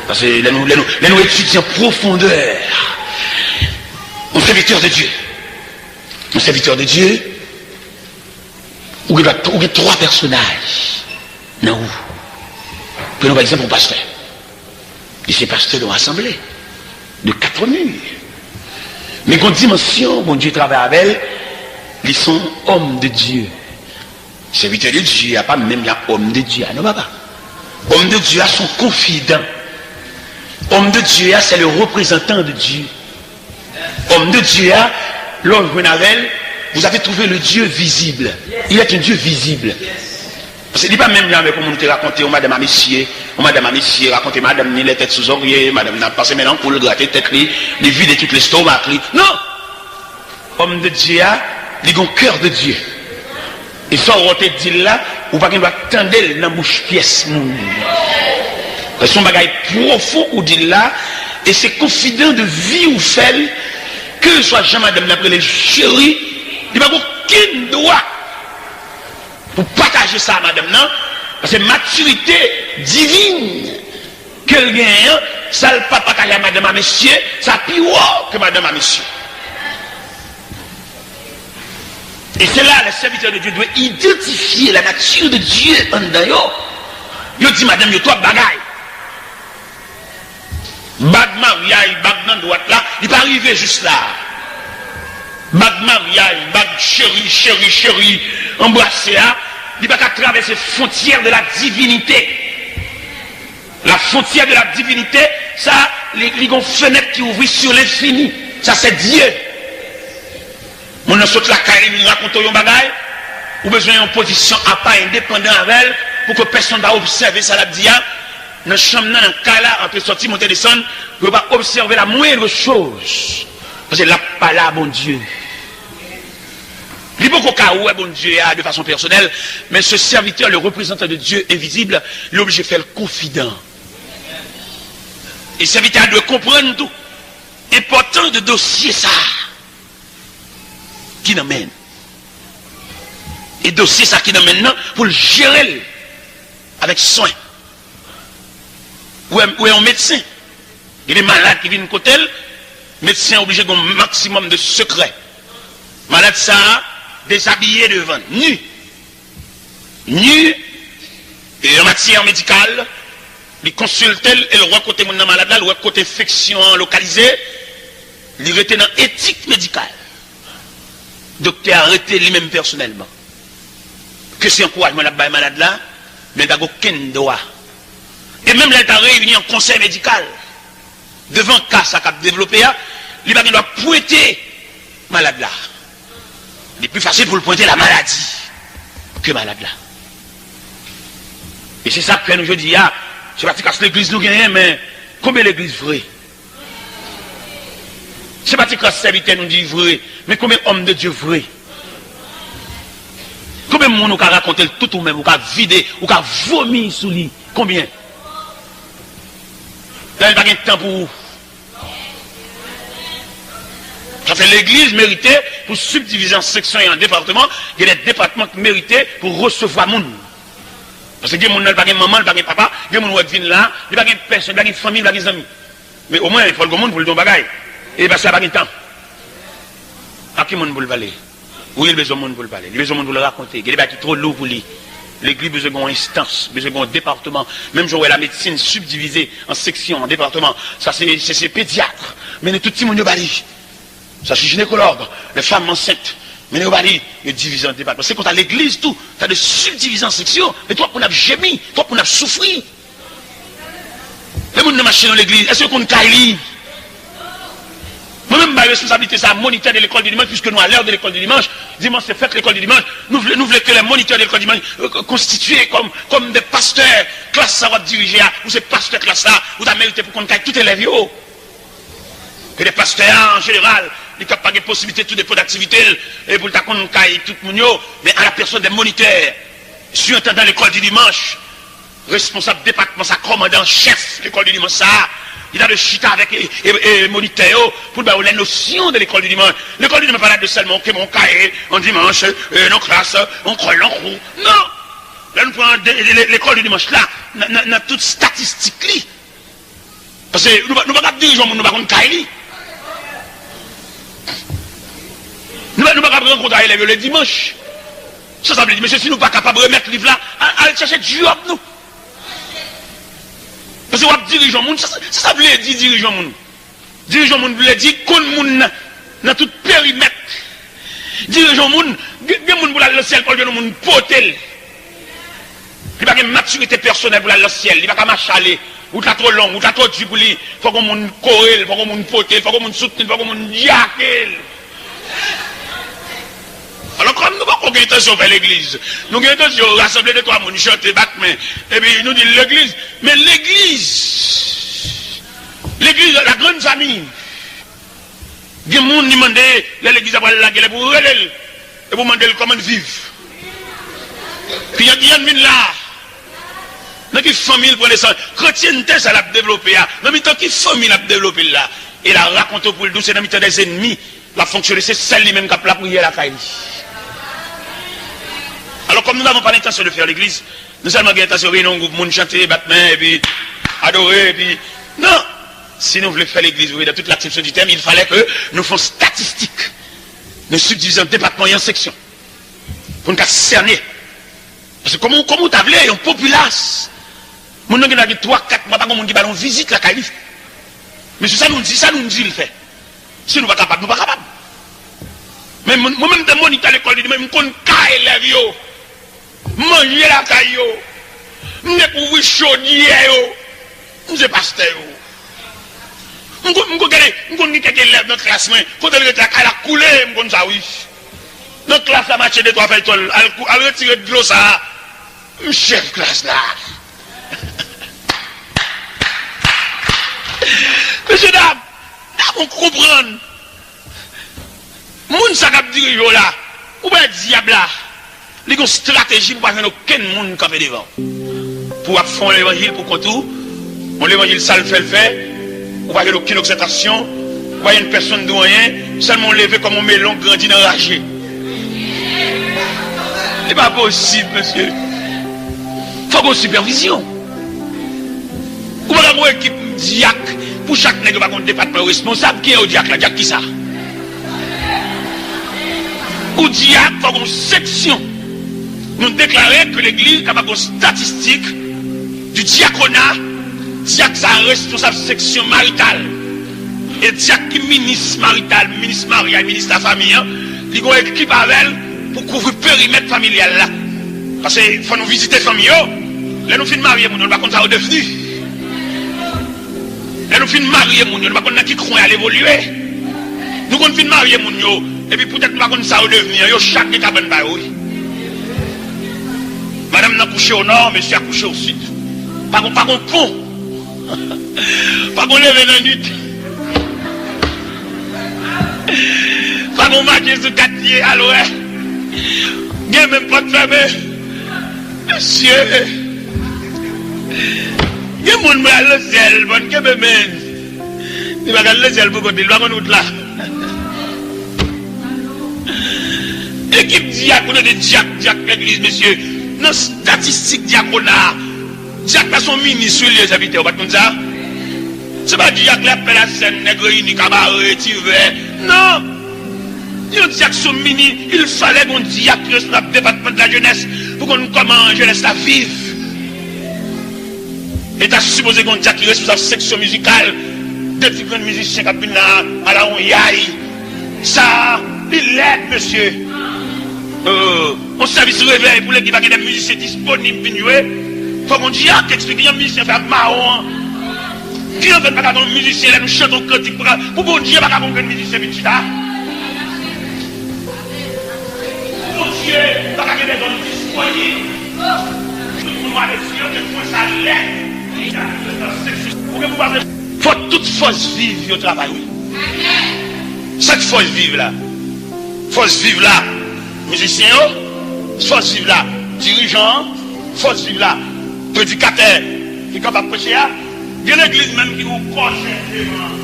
Parce que nous étudions en profondeur. Un serviteur de Dieu. Un serviteur de Dieu, où il y a trois personnages. Non. Prenons par exemple un pasteur. Et ces pasteurs de l'assemblée, de 4 murs. Mais qu'en dimension, bon Dieu travaille avec elle, ils sont hommes de Dieu. Serviteurs de Dieu, il n'y a pas même homme de Dieu. Non, papa. Homme de Dieu, sont confidents. Homme de Dieu, c'est le représentant de Dieu. Homme de Dieu, l'homme Renavel, vous avez trouvé le Dieu visible. Il est un Dieu visible. Parce que il n'est pas même là, mais comme on nous raconté, on madame à messieurs, raconté madame ni les têtes sous oreiller, madame n'a passé maintenant pour le gratter tête, les vides toutes les stomacs. Non! Homme de Dieu, il a un cœur de Dieu. Et ça, on te dit là, ou pas qu'il doit tendre dans la bouche pièce. Parce que son bagage profond ou dit là, et c'est confident de vie ou fait, que soit jamais madame l'après les chéris, il n'y a aucun droit pour partager ça à madame, non? Parce que maturité divine qu'elle gagne, ça ne pas partager à madame à monsieur, ça plus haut que madame à monsieur. Et c'est là, le serviteur de Dieu doit identifier la nature de Dieu en dedans. Il dit, madame, il y a trois bagailles. Bag mariage, bag dans droite là, il n'est pas arrivé juste là. Bag mariage, bag chéri, embrassé là, il va pas traverser les frontières de la divinité. La frontière de la divinité, ça, les fenêtres qui ouvrent sur l'infini. Ça, c'est Dieu. On a sauté la carrière, il raconte un bagage, ou besoin d'une position à part indépendant avec elle, pour que personne ne va observer ça, la dia. Dans le champ, dans le cas là, entre sortir, monter, descendre, ne va pas observer la moindre chose. Parce que là, pas là, bon Dieu. Il n'y a pas qu'au où bon Dieu de façon personnelle, mais ce serviteur, le représentant de Dieu invisible, il est obligé de faire le confident. Et le serviteur doit comprendre tout. Important de dossier ça. Qui n'amène. Et dossier ça qui n'amène maintenant pour le gérer avec soin. Ou est un médecin. Il est malade qui vient de côté, médecin obligé d'un maximum de secret. Malade ça, déshabillé devant, nu. Nu, et en matière médicale, il consulte et le roi côté mon malade là, le roi côté infection localisée, il était dans éthique médicale. Docteur arrêté lui-même personnellement. Que c'est encouragement là bas malade là, mais il n'a aucun droit. Et même là, il a réuni en conseil médical. Devant le cas ça a développé, il doit pointer malade là. Il est plus facile pour le pointer la maladie que malade là. Et c'est ça que nous je dis, je ne sais pas si l'église nous gagne, mais combien l'église vraie? Je ne sais pas si le serviteur nous dit vrai, mais combien d'hommes de Dieu vrai? Combien de monde ou raconter tout ou même, ou vider, ou vomir sous lui. Combien? Là, il n'y a pas de temps pour vous. Ça fait l'église méritée pour subdiviser en sections et en départements. Il y a des départements qui mérités pour recevoir monde. Parce que il y a des gens qui n'ont pas de maman, pas de papa, il y a des gens qui viennent là, il n'y a pas de personne, il n'y a pas de famille, il n'y a pas d'amis. Mais au moins, il faut le monde pour le don bagaille. Et parce qu'il n'y a pas de temps. À qui monde pour le parler? Oui, il y a besoin de monde pour le parler. Il y a besoin de monde pour le raconter. Il y a des gens qui sont trop lourds pour lui. L'église a besoin d'une instance, besoin d'un département. Même j'aurais la médecine subdivisée en sections, en départements. Ça, c'est pédiatre. Mais tout le monde bali. Ça, c'est gynécologue. Les femmes enceintes. Mais les bali, il y a division en département. C'est quand tu as l'église, tout. Tu as des subdivisions en sections. Mais toi, on a gémi. Toi, on a souffri. Les gens qui marchent dans l'église, est-ce qu'on a lire? Moi-même, ma responsabilité, c'est à moniteur de l'école du dimanche, puisque nous, à l'heure de l'école du dimanche, dimanche, c'est fait l'école du dimanche, nous voulons que les moniteurs de l'école du dimanche constitués comme des pasteurs, classe ça va diriger, ou ces pasteurs classe là, ou t'as mérité pour qu'on ait tout élève. Que les pasteurs, en général, ils n'ont pas de possibilité, tout dépôt d'activité, et pour qu'on ait tout le monde, mais à la personne des moniteurs, surintendant l'école du dimanche, responsable département, ça commandant chef l'école du dimanche, ça, il a de chita avec les moniteurs pour les notions de l'école du dimanche. L'école du dimanche pas là de seulement que mon cahier en dimanche, nos classes, on colle en roue. Non! Là, nous prenons l'école du dimanche là, dans toute statistique. Parce que nous ne pouvons pas diriger, nous ne pouvons pas cahier. Nous ne pouvons pas rencontrer les élèves le dimanche. Ça veut dire, monsieur, si nous ne sommes pas capables de remettre le livre là, allez chercher du job, nous. Parce que vous dirigeons le monde, ça veut dire dirigeons le monde. Dirigeons le monde veut dire qu'on monde dans tout périmètre. Dirigeons le monde, il y a des gens qui le ciel pour le monde potel. Il n'y a pas de maturité personnelle pour le ciel, il n'y a pas de marcher, ou t'as trop long, ou t'as trop dur pour lui. Il faut qu'on monde corrèle, il faut qu'on monde potel, il faut qu'on monde soutenir, il faut qu'on monde yaquel. Alors, comme nous n'avons pas intention de faire l'église, nous avons intention de rassembler de trois personnes, chanter, battre main, et puis nous disons l'église. Mais l'église, la grande famille, il y a des gens qui demandent l'église après la gueule pour relayer, et pour demander comment vivre. Puis il y a des gens là, dans qui famille pour les sangs, chrétienté, ça l'a développé là, dans le temps qui famille l'a développé là, et la raconte pour le dos, c'est dans le temps des ennemis, la fonctionné, c'est celle lui-même qui a la prière à la caille. Alors, comme nous n'avons pas l'intention de faire l'église, nous avons l'intention de réunir un groupe, de chanter, battre main, et puis adorer, et puis. Non! Si nous voulons faire l'église, vous voyez, dans toute l'acception du terme, il fallait que nous fassions statistique. Nous subdivisons département et en section. Pour nous cerner. Parce que comment vous avez une populace? Nous avons 3-4 mois, pas comme on dit, on visite la calife. Mais c'est ça nous dit, il fait. Si nous ne sommes pas capables, nous ne sommes pas capables. Mais moi-même, des moniteurs à l'école, je me connais les élèves. Manger la caillou, ne pouvez chaudier, nous sommes pasteurs. Nous connais quelques élèves dans la classe, quand elle est à la couler, nous connais ça, oui. Dans la classe, la match de trois fait, elle retire de l'eau, ça, chef classe là. Monsieur Dame, on comprend. Moun sa kap dirige là, ou bien diable là. Il y a une stratégie pour pas aucun monde qui fait devant. Pour faire l'évangile pour qu'on tout, l'évangile ça le fait, ou pas aucune concentration, ou pas une personne de rien, seulement lever comme un melon grandi dans ragé. C'est pas possible, monsieur. Il faut une supervision. Ou pas une équipe diac, pour chaque nègre, pas un département responsable, qui est au diac là, diac qui ça? Ou diac, il faut une section. Nous déclarons que l'église est capable de statistique du diaconat, diac sa responsable section maritale, et diac qui ministre marital, ministre marial, ministre de la famille, il y a une équipe avec elle pour couvrir le périmètre familial là. Parce qu'il faut nous visiter la famille, là nous finissons marier, nous ne savons pas comment ça va devenir. Là nous finissons marier, nous ne savons pas comment qui croit à l'évoluer. Nous finissons marier, et puis peut-être nous ne savons pas comment ça va devenir, chaque étape de oui. Madame n'a couché au nord, monsieur a couché au sud. Pas qu'on pont. Pas qu'on lève dans la nuit. Pas qu'on marche sur 4 pieds à l'ouest. Il n'y a même pas de fermé. Monsieur. Il y a mon bras le ciel, bon, que même. Il va le ciel pour côté, il va nous là. Équipe diaconat de diacre l'église, monsieur. Non, statistique diaconat. Diacre a son ministre sur les habitants, pas comme ça. C'est pas diacre qui appelle la scène, nègre, ni cabaret, tiré. Non. Il diacre son mini, il fallait qu'on diacre responsable département de la jeunesse pour qu'on comment jeunesse la vive. Et t'as supposé qu'on diacre responsable section musicale, de différents musiciens qui viennent à la onyaï. Ça, il l'aide, monsieur. On service réveil pour les qui va des musiciens disponibles pour jouer. Il faut qu'on dise, ah, t'expliques, un musicien fait marron. Qui en fait pas qu'un musicien, là, nous chantons cantique pour bon Dieu, pas qu'un musicien, petit là. Bon Dieu, pas qu'un des hommes disponibles. Tout le monde a des yeux, que tout ça l'est. Faut toute force vive au travail, oui. Cette force vive là. Force vive là. Musicien, force vive là, dirigeant, force vive là, prédicateur, qui est capable de prêcher là. Il y a l'église même qui vous coche devant.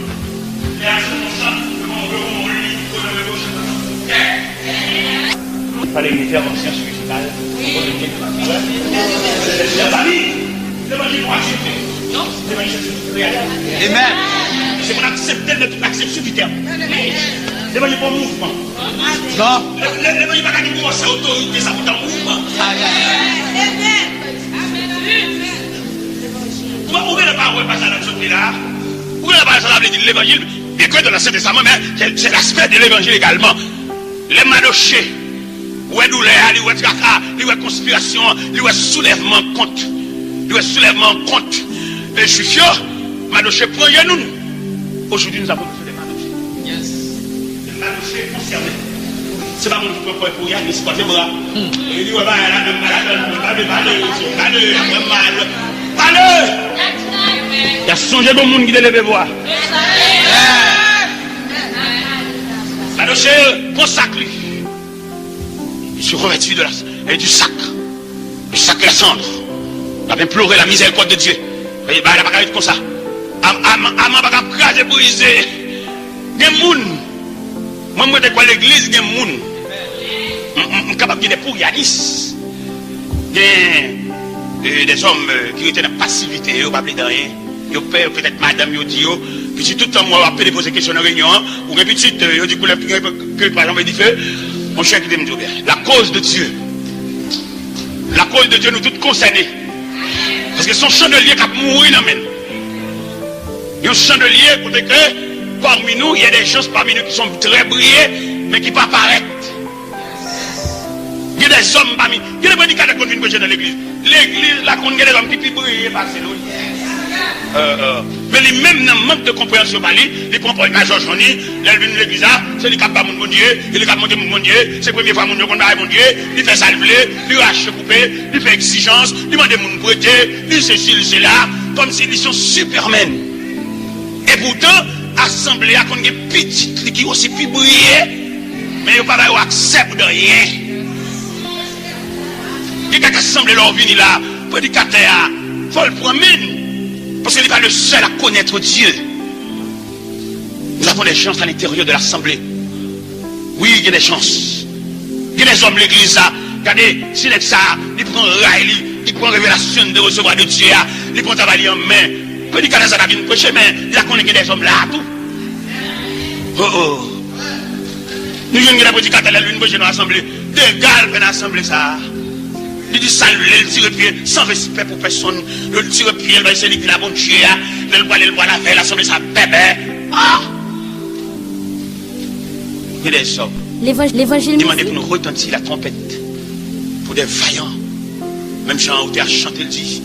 Il fallait une intervention spirituelle. Amen. C'est pour accepter de toute acception du terme. L'évangile pas mouvement. Non. L'évangile pas qu'à dire c'est autorité, ça vous dans mouvement. Vous ne pas voir passer dans ce pays-là. Vous ne pas savoir l'évangile, bien que dans l'Ancien Testament, mais c'est l'aspect de l'évangile également. Les manochés, les douleurs, les tracas, les conspirations, les soulèvements contre. Les soulèvements contre les juifs, manochés prennent nous. Aujourd'hui, nous avons besoin de manochés. Manochés concernés. C'est pas mon propre pour y aller, c'est pas tes bras. Il dit, ouais, bah, elle a même malade, il y a songé de monde qui lève voix. Manoché, consacre lui. Il se revêtit du sac. Le sac et la cendre. Il a imploré la miséricorde de Dieu. Il n'a pas être comme ça. Aman pas craser briser. Il y a des gens. Moi, je suis à l'église, il y a des gens. Je suis capable de dire pour Yanis. Il y a des hommes qui étaient dans la passivité, ils ne pas de rien. Ils payent peut-être madame, ils disent, puis tout le temps, moi, je vais poser des questions dans la réunion, ou une petite, ils disent que par exemple, il dit feu. Mon cher qui me dit bien, la cause de Dieu, nous tous concernés. Parce que son chandelier qui a mouru dans le même. Il y a un chandelier, côté que parmi nous, il y a des gens parmi nous qui sont très brillés, mais qui ne apparaissent pas. Il y a des hommes parmi nous. Il y a des prédicateurs qui viennent dans l'église. L'église, là, il y a des hommes qui brillent par l'eau. Mais les mêmes dans manque de compréhension par lui, les prend pour une major journée, ils viennent de l'église, c'est les capables de mon Dieu, il est capable de monter mon Dieu, c'est la première fois mon Dieu qu'on a mon Dieu, il fait salver, il rache couper, il fait exigence, il demande mon prêter, il ceci, il cela, comme s'ils sont supermen. Et pourtant, assemblée à qu'on ait petite qui aussi plus briller, mais il n'y a pas accepte de rien. Il y a assemblée leur vie là, prédicateur, il faut le promener. Parce qu'il n'est pas le seul à connaître Dieu. Nous avons des chances à l'intérieur de l'assemblée. Oui, il y a des chances. Il y a des hommes de l'église là. Regardez, si les ça, il prend rail, il prend révélation de recevoir de Dieu, il prend travail en main. Prédicateur ça vient prêcher, mais il a connu des hommes là tout. Oh. Nous avons des prédicateurs là, lui, dans l'assemblée. Des gars dans l'assemblée ça. Il dit salut, il tire pied, sans respect pour personne. Il tire pied, il va essayer de la bonne Dieu. Il va la faire, l'assemblée, ça bébé. Ah! Il y a des hommes. L'évangile. Demandez pour nous retentir la trompette. Pour des vaillants. Même Jean Auter a chanté, il dit.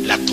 La trompette.